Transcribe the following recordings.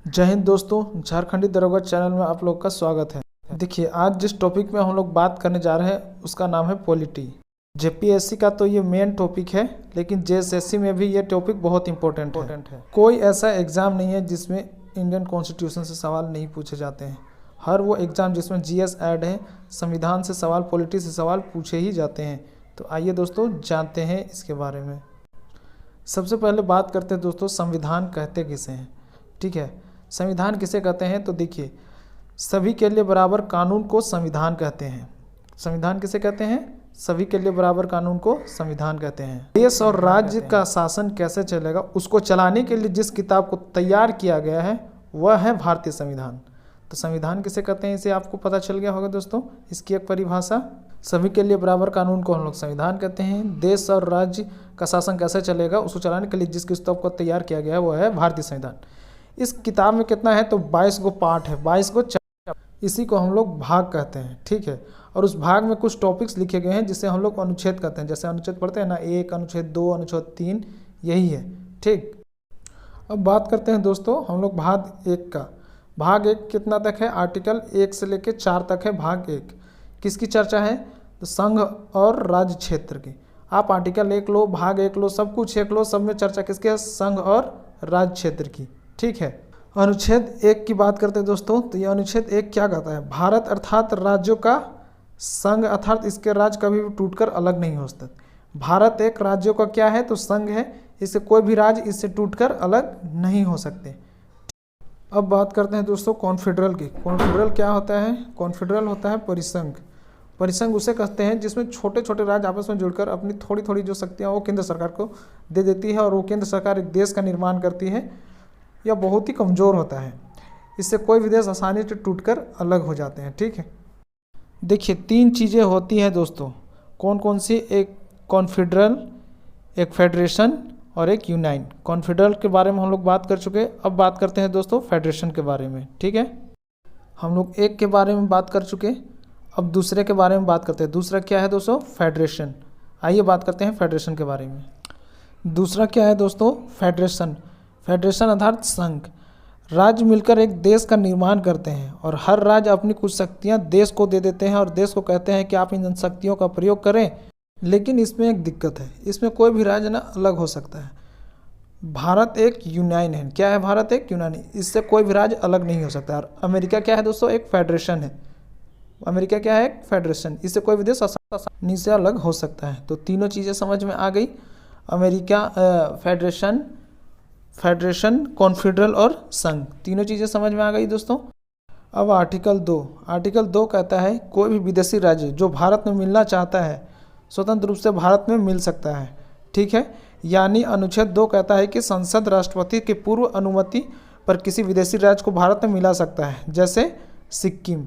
जय हिंद दोस्तों, झारखंडी दरोगा चैनल में आप लोग का स्वागत है। देखिए, आज जिस टॉपिक में हम लोग बात करने जा रहे हैं उसका नाम है पॉलिटी। जेपीएससी का तो ये मेन टॉपिक है, लेकिन जेएसएससी में भी ये टॉपिक बहुत इंपॉर्टेंट है। कोई ऐसा एग्ज़ाम नहीं है जिसमें इंडियन कॉन्स्टिट्यूशन से सवाल नहीं पूछे जाते हैं। हर वो एग्ज़ाम जिसमें जीएस ऐड है, संविधान से सवाल, पॉलिटी से सवाल पूछे ही जाते हैं। तो आइए दोस्तों जानते हैं इसके बारे में। सबसे पहले बात करते हैं दोस्तों, संविधान कहते किसे हैं। ठीक है, संविधान किसे कहते हैं? तो देखिए, सभी के लिए बराबर कानून को संविधान कहते हैं। संविधान किसे कहते हैं? सभी के लिए बराबर कानून को संविधान कहते हैं। देश और राज्य का शासन कैसे चलेगा, उसको चलाने के लिए जिस किताब को तैयार किया गया है वह है भारतीय संविधान। तो संविधान किसे कहते हैं, इसे आपको पता चल गया होगा दोस्तों। इसकी एक परिभाषा, सभी के लिए बराबर कानून को हम लोग संविधान कहते हैं। देश और राज्य का शासन कैसे चलेगा, उसको चलाने के लिए जिस किताब को तैयार किया गया है वह है भारतीय संविधान। इस किताब में कितना है? तो 22 गो पार्ट है, 22 गो चैप्टर। इसी को हम लोग भाग कहते हैं। ठीक है, और उस भाग में कुछ टॉपिक्स लिखे गए हैं जिसे हम लोग अनुच्छेद कहते हैं। जैसे अनुच्छेद पढ़ते हैं ना, 1, अनुच्छेद 2, अनुच्छेद 3, यही है। ठीक, अब बात करते हैं दोस्तों हम लोग भाग 1 का। भाग 1 कितना तक है? आर्टिकल 1 से लेकर 4 तक है भाग 1। किसकी चर्चा है? तो संघ और राज्य क्षेत्र की। आप आर्टिकल 1 लो, भाग 1 लो, सब कुछ 1 लो, सब में चर्चा किसकी है? संघ और राज्य क्षेत्र की। ठीक है, अनुच्छेद 1 की बात करते हैं दोस्तों। तो ये अनुच्छेद 1 क्या कहता है? भारत अर्थात राज्यों का संघ, अर्थात इसके राज्य कभी भी टूटकर अलग नहीं हो सकते। भारत एक राज्यों का क्या है? तो संघ है। इससे कोई भी राज्य इससे टूटकर अलग नहीं हो सकते। अब बात करते हैं दोस्तों कॉन्फेडरल की। कॉन्फेडरल क्या होता है? कॉन्फेडरल होता है परिसंघ। परिसंघ उसे कहते हैं जिसमें छोटे छोटे राज्य आपस में जुड़कर अपनी थोड़ी थोड़ी जो शक्तियाँ वो केंद्र सरकार को दे देती है, और वो केंद्र सरकार एक देश का निर्माण करती है। यह बहुत ही कमज़ोर होता है, इससे कोई भी देश आसानी से टूटकर अलग हो जाते हैं। ठीक है, देखिए 3 चीज़ें होती हैं दोस्तों। कौन कौन सी? एक कॉन्फेडरल, एक फेडरेशन और एक यूनाइन। कॉन्फेडरल के बारे में हम लोग बात कर चुके हैं। अब बात करते हैं दोस्तों फेडरेशन के बारे में। ठीक है, हम लोग एक के बारे में बात कर चुके, अब दूसरे के बारे में बात करते हैं। दूसरा क्या है दोस्तों? फेडरेशन। आइए बात करते हैं फेडरेशन के बारे में। दूसरा क्या है दोस्तों? फेडरेशन। फेडरेशन अर्थात संघ। राज्य मिलकर एक देश का निर्माण करते हैं, और हर राज्य अपनी कुछ शक्तियां देश को दे देते हैं, और देश को कहते हैं कि आप इन शक्तियों का प्रयोग करें। लेकिन इसमें एक दिक्कत है, इसमें कोई भी राज्य ना अलग हो सकता है। भारत एक यूनाइन है। क्या है? भारत एक यूनाइन। इससे कोई भी राज्य अलग नहीं हो सकता। और अमेरिका क्या है दोस्तों? एक फेडरेशन है। अमेरिका क्या है? एक फेडरेशन। इससे कोई भी देश आसानी से अलग हो सकता है। तो तीनों चीज़ें समझ में आ गई। अमेरिका, फेडरेशन, कॉन्फेडरल और संघ, तीनों चीज़ें समझ में आ गई दोस्तों। अब आर्टिकल 2। आर्टिकल 2 कहता है कोई भी विदेशी राज्य जो भारत में मिलना चाहता है स्वतंत्र रूप से भारत में मिल सकता है। ठीक है, यानी अनुच्छेद 2 कहता है कि संसद राष्ट्रपति के पूर्व अनुमति पर किसी विदेशी राज्य को भारत में मिला सकता है। जैसे सिक्किम।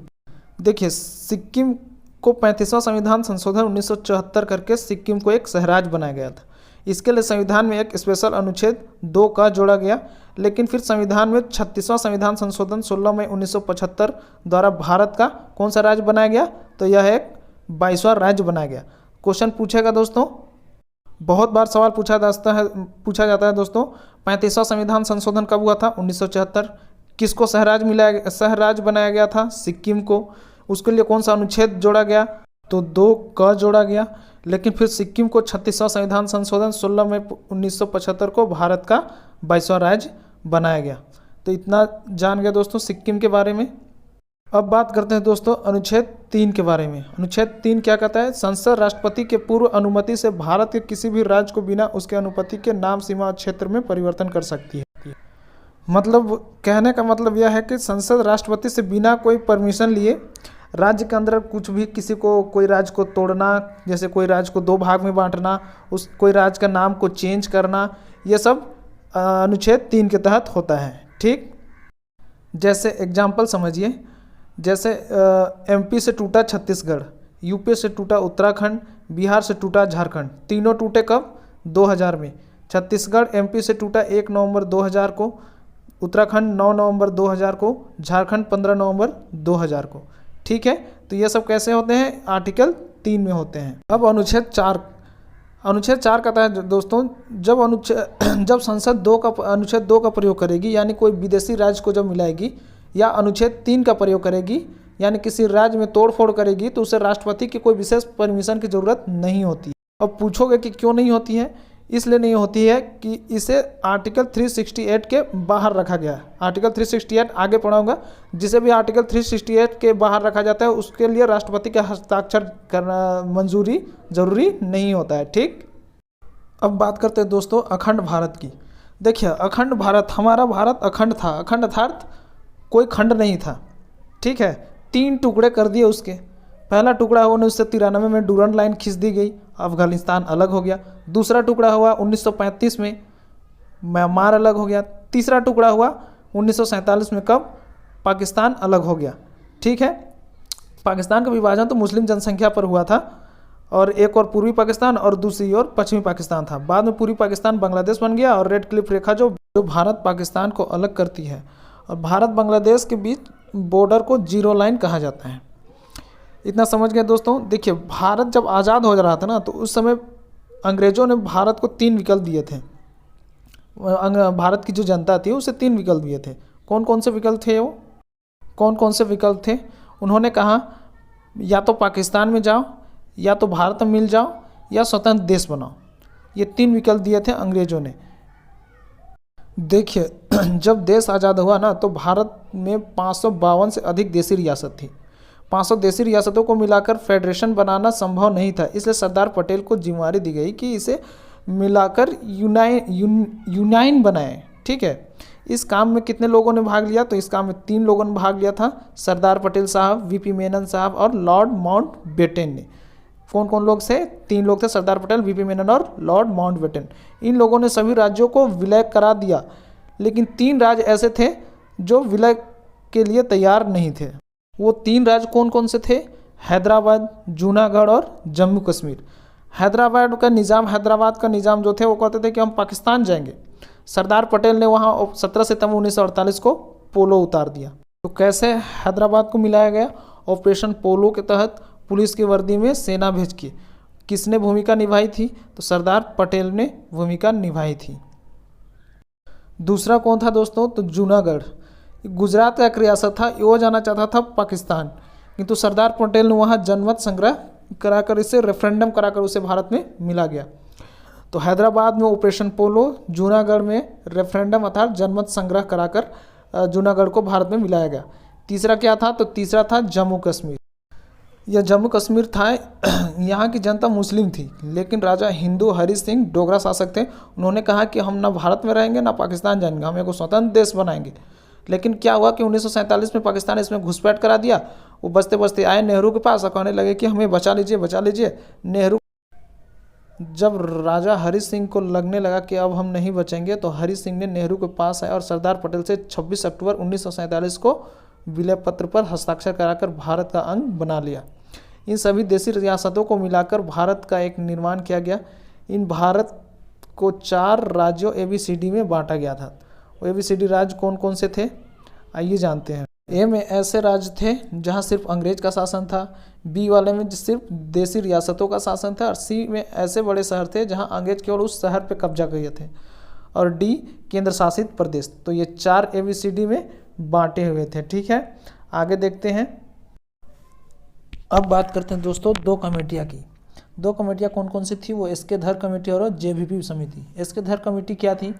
देखिए, सिक्किम को 35वां संविधान संशोधन 1974 करके सिक्किम को एक सहराज्य बनाया गया था। इसके लिए संविधान में एक स्पेशल अनुच्छेद 2 का जोड़ा गया। लेकिन फिर संविधान में 36वां संविधान संशोधन 16 मई 1975 द्वारा भारत का कौन सा राज्य बनाया गया? तो यह एक 22वां राज्य बनाया गया। क्वेश्चन पूछेगा दोस्तों, बहुत बार सवाल पूछा जाता है दोस्तों, 35वां संविधान संशोधन कब हुआ था? 1974। किसको सहराज्य बनाया गया था? सिक्किम को। उसके लिए कौन सा अनुच्छेद जोड़ा गया? तो 2 का जोड़ा गया। लेकिन फिर सिक्किम को 36वां संविधान संशोधन 16 मई 1975 को भारत का 22वां राज्य बनाया गया। तो इतना जान गया दोस्तों सिक्किम के बारे में। अब बात करते हैं दोस्तों अनुच्छेद 3 के बारे में। अनुच्छेद 3 क्या कहता है? संसद राष्ट्रपति के पूर्व अनुमति से भारत के किसी भी राज्य को बिना उसके अनुमति के नाम, सीमा, क्षेत्र में परिवर्तन कर सकती है। मतलब कहने का मतलब यह है कि संसद राष्ट्रपति से बिना कोई परमिशन लिए राज्य के अंदर कुछ भी, किसी को, कोई राज्य को तोड़ना, जैसे कोई राज्य को 2 भाग में बांटना, कोई राज्य का नाम को चेंज करना, ये सब अनुच्छेद 3 के तहत होता है। ठीक, जैसे एग्जाम्पल समझिए, जैसे एमपी से टूटा छत्तीसगढ़, यूपी से टूटा उत्तराखंड, बिहार से टूटा झारखंड। तीनों टूटे कब? 2000 में। छत्तीसगढ़ एमपी से टूटा 1 नवंबर 2000 को, उत्तराखंड 9 नवंबर 2000 को, झारखंड 15 नवंबर 2000 को। ठीक है, तो ये सब कैसे होते हैं? आर्टिकल 3 में होते हैं। अब अनुच्छेद 4 अनुच्छेद 4 कहता है दोस्तों, जब संसद अनुच्छेद 2 का प्रयोग करेगी, यानी कोई विदेशी राज्य को जब मिलाएगी, या अनुच्छेद 3 का प्रयोग करेगी, यानी किसी राज्य में तोड़फोड़ करेगी, तो उसे राष्ट्रपति की कोई विशेष परमिशन की जरूरत नहीं होती। अब पूछोगे कि क्यों नहीं होती है? इसलिए नहीं होती है कि इसे आर्टिकल 368 के बाहर रखा गया है। आर्टिकल 368 आगे पढ़ाऊंगा। जिसे भी आर्टिकल 368 के बाहर रखा जाता है उसके लिए राष्ट्रपति का हस्ताक्षर करना मंजूरी जरूरी नहीं होता है। ठीक, अब बात करते हैं दोस्तों अखंड भारत की। देखिए, अखंड भारत, हमारा भारत अखंड था। अखंड अर्थात कोई खंड नहीं था। ठीक है, 3 टुकड़े कर दिए उसके। पहला टुकड़ा हुआ 1993 में डूरंड लाइन खींच दी गई, अफगानिस्तान अलग हो गया। दूसरा टुकड़ा हुआ 1935 में, म्यांमार अलग हो गया। तीसरा टुकड़ा हुआ 1947 में, कब? पाकिस्तान अलग हो गया। ठीक है, पाकिस्तान का विभाजन तो मुस्लिम जनसंख्या पर हुआ था, और एक और पूर्वी पाकिस्तान और दूसरी ओर पश्चिमी पाकिस्तान था। बाद में पूर्वी पाकिस्तान बांग्लादेश बन गया, और रेड क्लिफ रेखा जो भारत पाकिस्तान को अलग करती है, और भारत बांग्लादेश के बीच बॉर्डर को जीरो लाइन कहा जाता है। इतना समझ गए दोस्तों। देखिए, भारत जब आज़ाद हो रहा था ना, तो उस समय अंग्रेज़ों ने भारत को 3 विकल्प दिए थे। भारत की जो जनता थी उसे 3 विकल्प दिए थे। कौन कौन से विकल्प थे वो? कौन कौन से विकल्प थे? उन्होंने कहा या तो पाकिस्तान में जाओ, या तो भारत में मिल जाओ, या स्वतंत्र देश बनाओ। ये 3 विकल्प दिए थे अंग्रेज़ों ने। देखिए, जब देश आज़ाद हुआ ना, तो भारत में 552 से अधिक देशी रियासत थी। 500 देशी रियासतों को मिलाकर फेडरेशन बनाना संभव नहीं था, इसलिए सरदार पटेल को जिम्मेदारी दी गई कि इसे मिलाकर यूनाइन बनाएं। ठीक है, इस काम में कितने लोगों ने भाग लिया? तो इस काम में 3 लोगों ने भाग लिया था, सरदार पटेल साहब, वीपी मेनन साहब और लॉर्ड माउंटबेटन ने। कौन कौन लोग से? 3 लोग थे, सरदार पटेल, वीपी मेनन और लॉर्ड माउंटबेटन। इन लोगों ने सभी राज्यों को विलय करा दिया, लेकिन 3 राज्य ऐसे थे जो विलय के लिए तैयार नहीं थे। वो 3 राज्य कौन कौन से थे? हैदराबाद, जूनागढ़ और जम्मू कश्मीर। हैदराबाद का निज़ाम जो थे वो कहते थे कि हम पाकिस्तान जाएंगे। सरदार पटेल ने वहाँ 17 सितंबर 1948 को पोलो उतार दिया। तो कैसे हैदराबाद को मिलाया गया? ऑपरेशन पोलो के तहत पुलिस की वर्दी में सेना भेज के। किसने भूमिका निभाई थी? तो सरदार पटेल ने भूमिका निभाई थी। दूसरा कौन था दोस्तों? तो जूनागढ़, गुजरात का एक रियासत था, वो जाना चाहता था पाकिस्तान, किंतु सरदार पटेल ने वहाँ जनमत संग्रह कराकर, इसे रेफरेंडम कराकर उसे भारत में मिला गया। तो हैदराबाद में ऑपरेशन पोलो, जूनागढ़ में रेफरेंडम अर्थात जनमत संग्रह कराकर जूनागढ़ को भारत में मिलाया गया। तीसरा क्या था? तो तीसरा था जम्मू कश्मीर। यह जम्मू कश्मीर था, यहाँ की जनता मुस्लिम थी, लेकिन राजा हिंदू हरि सिंह डोगरा शासक थे। उन्होंने कहा कि हम ना भारत में रहेंगे ना पाकिस्तान जाएंगे, हम एक स्वतंत्र देश बनाएंगे। लेकिन क्या हुआ कि 1947 में पाकिस्तान इसमें घुसपैठ करा दिया। वो बचते बचते आए नेहरू के पास और कहने लगे कि हमें बचा लीजिए, बचा लीजिए। नेहरू, जब राजा हरि सिंह को लगने लगा कि अब हम नहीं बचेंगे, तो हरि सिंह ने नेहरू के पास आए और सरदार पटेल से 26 अक्टूबर 1947 को विलय पत्र पर हस्ताक्षर कराकर भारत का अंग बना लिया। इन सभी देशी रियासतों को मिलाकर भारत का एक निर्माण किया गया। इन भारत को 4 राज्यों ABCD में बांटा गया था। ABCD राज्य कौन कौन से थे? आइए जानते हैं। ए में ऐसे राज्य थे जहां सिर्फ अंग्रेज का शासन था, बी वाले में सिर्फ देशी रियासतों का शासन था, और सी में ऐसे बड़े शहर थे जहां अंग्रेज केवल उस शहर पे कब्जा किए थे, और डी केंद्र शासित प्रदेश। तो ये 4 ABCD में बांटे हुए थे। ठीक है, आगे देखते हैं। अब बात करते हैं दोस्तों 2 कमेटियाँ की। 2 कमेटियाँ कौन कौन सी थी? वो एस के धर कमेटी और JVP समिति। एस के धर कमेटी क्या थी?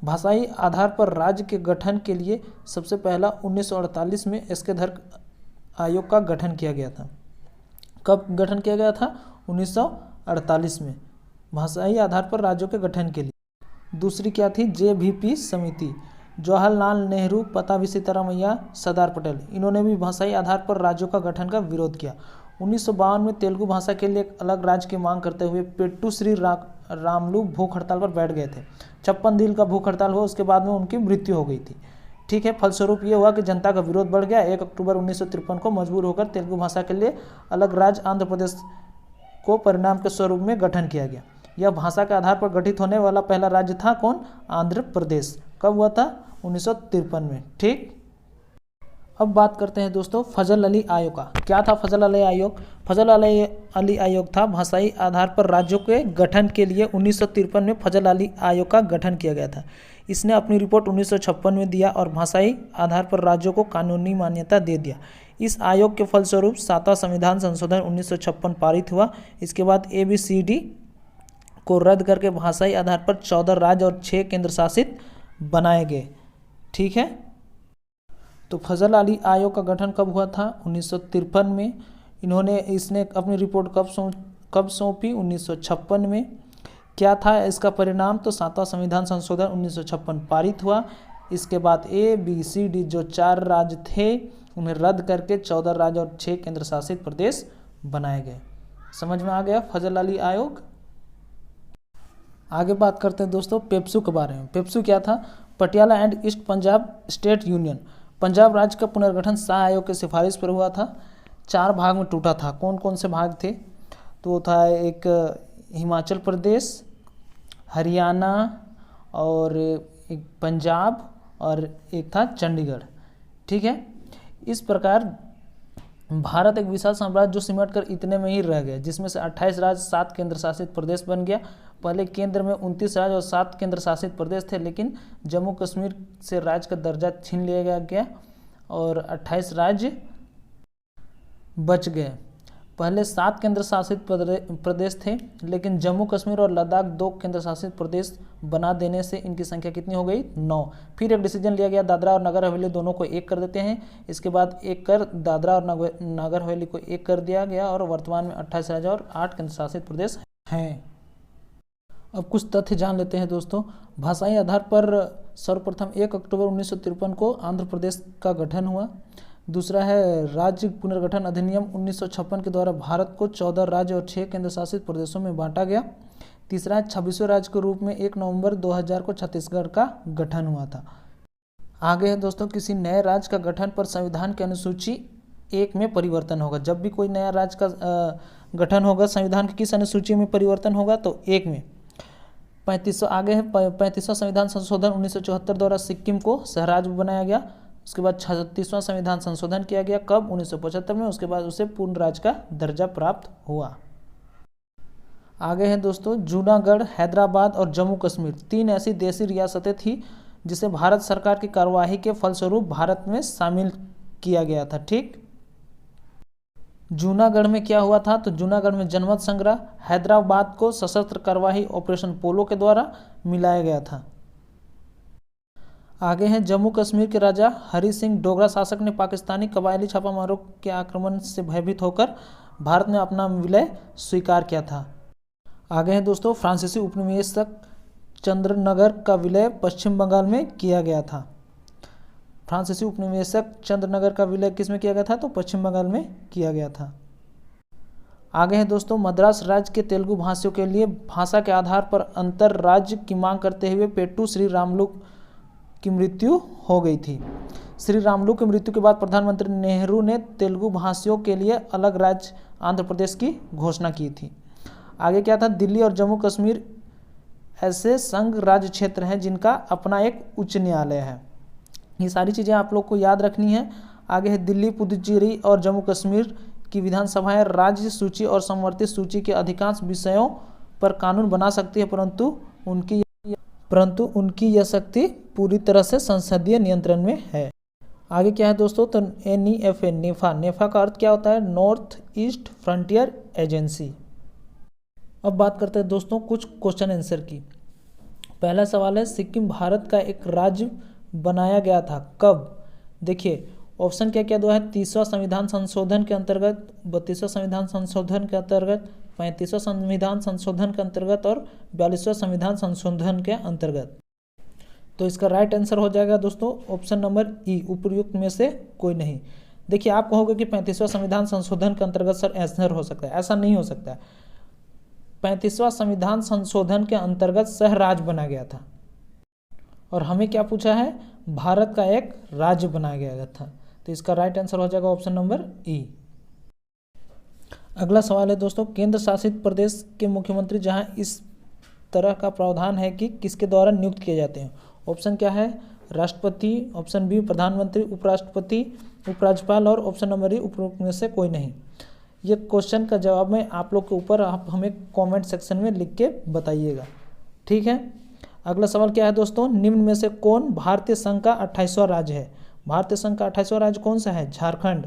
भाषाई आधार पर राज्य के गठन के लिए सबसे पहला 1948 में एस के धर आयोग का गठन किया गया था। कब गठन किया गया था? 1948 में, भाषाई आधार पर राज्यों के गठन के लिए। दूसरी क्या थी? JVP समिति, जवाहरलाल नेहरू, पताभी सीतारामैया, सरदार पटेल। इन्होंने भी भाषाई आधार पर राज्यों का गठन का विरोध किया। 1952 में तेलुगु भाषा के लिए एक अलग राज्य की मांग करते हुए पेट्टू श्री रामलू भूख हड़ताल पर बैठ गए थे। 56 दिन का भूख हड़ताल हुआ, उसके बाद में उनकी मृत्यु हो गई थी। ठीक है, फलस्वरूप ये हुआ कि जनता का विरोध बढ़ गया। 1 अक्टूबर 1953 को मजबूर होकर तेलुगु भाषा के लिए अलग राज्य आंध्र प्रदेश को परिणाम के स्वरूप में गठन किया गया। यह भाषा के आधार पर गठित होने वाला पहला राज्य था कौन? आंध्र प्रदेश। कब हुआ था? 1953 में। ठीक, अब बात करते हैं दोस्तों फजल अली आयोग का। क्या था फजल अली आयोग? फजल अली आयोग था भाषाई आधार पर राज्यों के गठन के लिए 1953 में फजल अली आयोग का गठन किया गया था। इसने अपनी रिपोर्ट 1956 में दिया और भाषाई आधार पर राज्यों को कानूनी मान्यता दे दिया। इस आयोग के फलस्वरूप 7वां संविधान संशोधन 1956 पारित हुआ। इसके बाद ABCD को रद्द करके भाषाई आधार पर 14 राज्य और 6 केंद्र शासित बनाए गए। ठीक है, तो फजल अली आयोग का गठन कब हुआ था? 1953 में। इसने अपनी रिपोर्ट कब सौंपी? 1956 में। क्या था इसका परिणाम? तो 7वां संविधान संशोधन 1956 पारित हुआ। इसके बाद ABCD जो 4 राज्य थे उन्हें रद्द करके 14 राज्य और 6 केंद्र शासित प्रदेश बनाए गए। समझ में आ गया फजल अली आयोग। आगे बात करते हैं दोस्तों पेप्सू के बारे में। पेप्सू क्या था? Patiala and east Punjab state union. Punjab राज्य का पुनर्गठन शाह आयोग की सिफारिश पर हुआ था। 4 भाग में टूटा था। कौन कौन से भाग थे? तो था एक हिमाचल प्रदेश, हरियाणा और एक पंजाब और एक था चंडीगढ़। ठीक है, इस प्रकार भारत एक विशाल साम्राज्य जो सिमट कर इतने में ही रह गया, जिसमें से 28 राज्य 7 केंद्र शासित प्रदेश बन गया। पहले केंद्र में 29 राज्य और 7 केंद्र शासित प्रदेश थे, लेकिन जम्मू कश्मीर से राज्य का दर्जा छीन लिया गया और 28 राज्य बच गए। पहले 7 केंद्र शासित प्रदेश थे, लेकिन जम्मू कश्मीर और लद्दाख 2 केंद्र शासित प्रदेश बना देने से इनकी संख्या कितनी हो गई? 9। फिर एक डिसीजन लिया गया, दादरा और नगर हवेली दोनों को एक कर देते हैं। इसके बाद एक कर दादरा और नगर हवेली को एक कर दिया गया और वर्तमान में 28 राज्य और 8 केंद्र शासित प्रदेश हैं। अब कुछ तथ्य जान लेते हैं दोस्तों। भाषाई आधार पर सर्वप्रथम 1 अक्टूबर 1953 को आंध्र प्रदेश का गठन हुआ। दूसरा है राज्य पुनर्गठन अधिनियम 1956 के द्वारा भारत को 14 राज्य और 6 केंद्र शासित प्रदेशों में बांटा गया। तीसरा है 26वें राज्य के रूप में 1 नवंबर 2000 को छत्तीसगढ़ का गठन हुआ था। आगे है दोस्तों किसी नए राज्य का गठन पर संविधान की अनुसूची 1 में परिवर्तन होगा। जब भी कोई नया राज्य का गठन होगा, संविधान की किस अनुसूची में परिवर्तन होगा? तो 1 में। 35वां संविधान संशोधन 1974 द्वारा सिक्किम को सहराज्य बनाया गया। उसके बाद 36वां संविधान संशोधन किया गया। कब? 1975 में। उसके बाद उसे पूर्ण राज्य का दर्जा प्राप्त हुआ। आगे है दोस्तों जूनागढ़, हैदराबाद और जम्मू कश्मीर 3 ऐसी देशी रियासतें थी जिसे भारत सरकार की कार्यवाही के फलस्वरूप भारत में शामिल किया गया था। ठीक, जूनागढ़ में क्या हुआ था? तो जूनागढ़ में जनमत संग्रह, हैदराबाद को सशस्त्र कार्यवाही ऑपरेशन पोलो के द्वारा मिलाया गया था। आगे हैं जम्मू कश्मीर के राजा हरि सिंह डोगरा शासक ने पाकिस्तानी कबायली छापामारों के आक्रमण से भयभीत होकर भारत में अपना विलय स्वीकार किया था। आगे हैं दोस्तों फ्रांसीसी उपनिवेशक चंद्रनगर का विलय पश्चिम बंगाल में किया गया था। फ्रांसीसी उपनिवेशक चंद्रनगर का विलय किस में किया गया था? तो पश्चिम बंगाल में किया गया था। आगे है दोस्तों मद्रास राज्य के तेलुगु भाषियों के लिए भाषा के आधार पर अंतर राज्य की मांग करते हुए पेट्टू श्री रामुलु की मृत्यु हो गई थी। श्री रामुलु की मृत्यु के बाद प्रधानमंत्री नेहरू ने तेलुगु भाषियों के लिए अलग राज्य आंध्र प्रदेश की घोषणा की थी। आगे क्या था? दिल्ली और जम्मू कश्मीर ऐसे संघ राज्य क्षेत्र हैं जिनका अपना एक उच्च न्यायालय है। ये सारी चीज़ें आप लोग को याद रखनी है। आगे है दिल्ली, पुदुचेरी और जम्मू कश्मीर की विधानसभाएं राज्य सूची और संवर्धित सूची के अधिकांश विषयों पर कानून बना सकती है, परंतु उनकी यह शक्ति पूरी तरह से संसदीय नियंत्रण में है। आगे क्या है दोस्तों? तो NEFA, नेफा का अर्थ क्या होता है? North east frontier agency. अब बात करते हैं दोस्तों कुछ क्वेश्चन आंसर की। पहला सवाल है सिक्किम भारत का एक राज्य बनाया गया था कब? देखिए ऑप्शन क्या क्या दो है? 30वां संविधान संशोधन के अंतर्गत, 32वां संविधान संशोधन के अंतर्गत, 35वां संविधान संशोधन के अंतर्गत और 42वां संविधान संशोधन के अंतर्गत। तो इसका राइट आंसर हो जाएगा दोस्तों ऑप्शन नंबर ई, उपयुक्त में से कोई नहीं। देखिए आप कहोगे कि 35वां संविधान संशोधन के अंतर्गत सर आंसर हो सकता है, ऐसा नहीं हो सकता है। 35वां संविधान संशोधन के अंतर्गत सह राज्य बना गया था और हमें क्या पूछा है? भारत का एक राज्य बनाया गया था। तो इसका राइट आंसर हो जाएगा ऑप्शन नंबर ई। अगला सवाल है दोस्तों केंद्र शासित प्रदेश के मुख्यमंत्री जहां इस तरह का प्रावधान है कि किसके द्वारा नियुक्त किए जाते हैं। ऑप्शन क्या है? राष्ट्रपति, ऑप्शन बी प्रधानमंत्री, उपराष्ट्रपति, उपराज्यपाल और ऑप्शन नंबर ई उपरोक्त में से कोई नहीं। ये क्वेश्चन का जवाब मैं आप लोग के ऊपर आप हमें कमेंट सेक्शन में लिख के बताइएगा, ठीक है। अगला सवाल क्या है दोस्तों, निम्न में से कौन भारतीय संघ का 28वां राज्य है? भारतीय संघ का 28वां राज्य कौन सा है? झारखंड।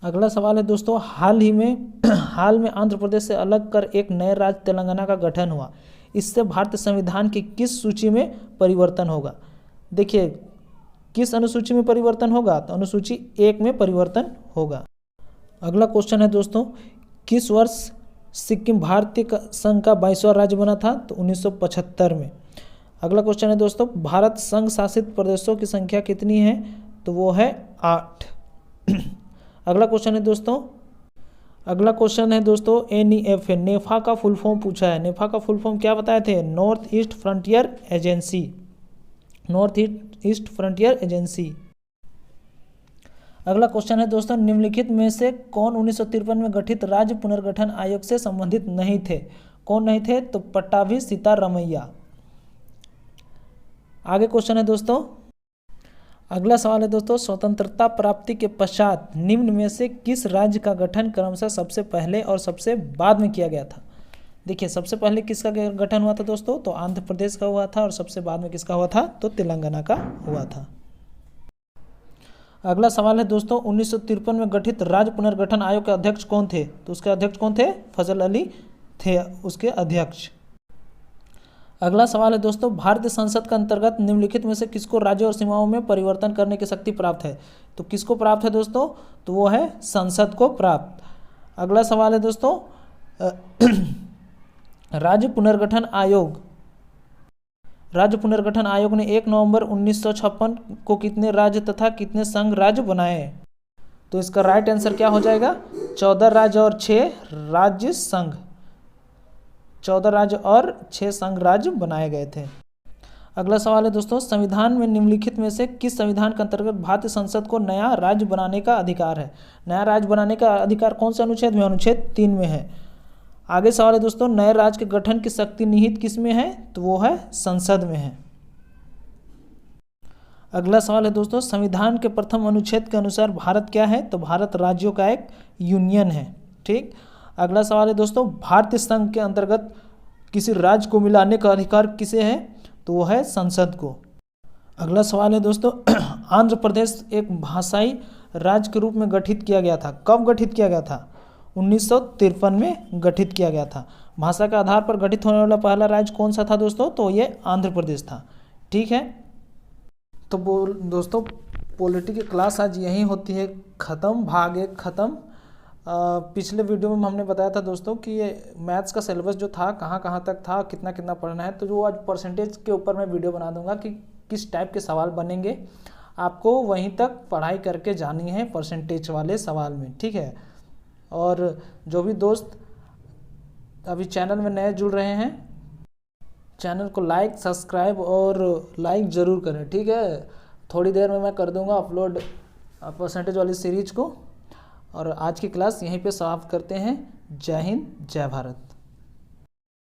अगला सवाल है दोस्तों, हाल में आंध्र प्रदेश से अलग कर एक नए राज्य तेलंगाना का गठन हुआ, इससे भारतीय संविधान की किस सूची में परिवर्तन होगा? देखिए किस अनुसूची में परिवर्तन होगा, तो अनुसूची 1 में परिवर्तन होगा। अगला क्वेश्चन है दोस्तों, किस वर्ष सिक्किम भारतीय संघ का 22वां राज्य बना था? तो 1975 में। अगला क्वेश्चन है दोस्तों, भारत संघ शासित प्रदेशों की संख्या कितनी है? तो वो है 8। अगला क्वेश्चन है दोस्तों NEF है, नेफा का फुल फॉर्म पूछा है। नेफा का फुल फॉर्म क्या बताए थे? North east frontier agency. North east frontier agency. अगला क्वेश्चन है दोस्तों, निम्नलिखित में से कौन 1953 में गठित राज्य पुनर्गठन आयोग से संबंधित नहीं थे? कौन नहीं थे? तो पट्टाभी सीतारमैया। आगे क्वेश्चन है दोस्तों, अगला सवाल है दोस्तों, स्वतंत्रता प्राप्ति के पश्चात निम्न में से किस राज्य का गठन क्रमशः सबसे पहले और सबसे बाद में किया गया था? देखिए सबसे पहले किसका गठन हुआ था दोस्तों? तो आंध्र प्रदेश का हुआ था, और सबसे बाद में किसका हुआ था? तो तेलंगाना का हुआ था। अगला सवाल है दोस्तों, 1953 में गठित राज्य पुनर्गठन आयोग के अध्यक्ष कौन थे? तो उसके अध्यक्ष कौन थे? फजल अली थे उसके अध्यक्ष। अगला सवाल है दोस्तों, भारतीय संसद के अंतर्गत निम्नलिखित में से किसको राज्यों और सीमाओं में परिवर्तन करने की शक्ति प्राप्त है? तो किसको प्राप्त है दोस्तों? तो वो है संसद को प्राप्त। अगला सवाल है दोस्तों, राज्य पुनर्गठन आयोग ने 1 नवंबर 1956 को कितने राज्य तथा कितने संघ राज्य बनाए? तो इसका राइट आंसर क्या हो जाएगा? 14 राज्य और 6 राज्य संघ। 14 राज्य और 6 संघ राज्य बनाए गए थे। अगला सवाल है दोस्तों, संविधान में निम्नलिखित में से किस संविधान के अंतर्गत भारतीय संसद को नया राज्य बनाने का अधिकार है? नया राज्य बनाने का अधिकार कौन से अनुच्छेद में? अनुच्छेद 3 में है। आगे सवाल है दोस्तों, नए राज्य के गठन की शक्ति निहित किस में है? तो वो है संसद में है। अगला सवाल है दोस्तों, संविधान के प्रथम अनुच्छेद के अनुसार भारत क्या है? तो भारत राज्यों का एक यूनियन है, ठीक। अगला सवाल है दोस्तों, भारतीय संघ के अंतर्गत किसी राज्य को मिलाने का अधिकार किसे है? तो वो है संसद को। अगला सवाल है दोस्तों, आंध्र प्रदेश एक भाषाई राज्य के रूप में गठित किया गया था। कब गठित किया गया था? 1953 में गठित किया गया था। भाषा के आधार पर गठित होने वाला पहला राज्य कौन सा था दोस्तों? तो ये आंध्र प्रदेश था, ठीक है। तो दोस्तों पॉलिटी की क्लास आज यहीं होती है ख़त्म, भाग 1 ख़त्म। पिछले वीडियो में हमने बताया था दोस्तों कि ये मैथ्स का सिलेबस जो था कहाँ तक था, कितना कितना पढ़ना है। तो जो आज परसेंटेज के ऊपर मैं वीडियो बना दूंगा कि किस टाइप के सवाल बनेंगे, आपको वहीं तक पढ़ाई करके जानी है परसेंटेज वाले सवाल में, ठीक है। और जो भी दोस्त अभी चैनल में नए जुड़ रहे हैं, चैनल को लाइक, सब्सक्राइब और लाइक ज़रूर करें, ठीक है। थोड़ी देर में मैं कर दूंगा अपलोड परसेंटेज वाली सीरीज को। और आज की क्लास यहीं पे समाप्त करते हैं। जय हिंद, जय भारत।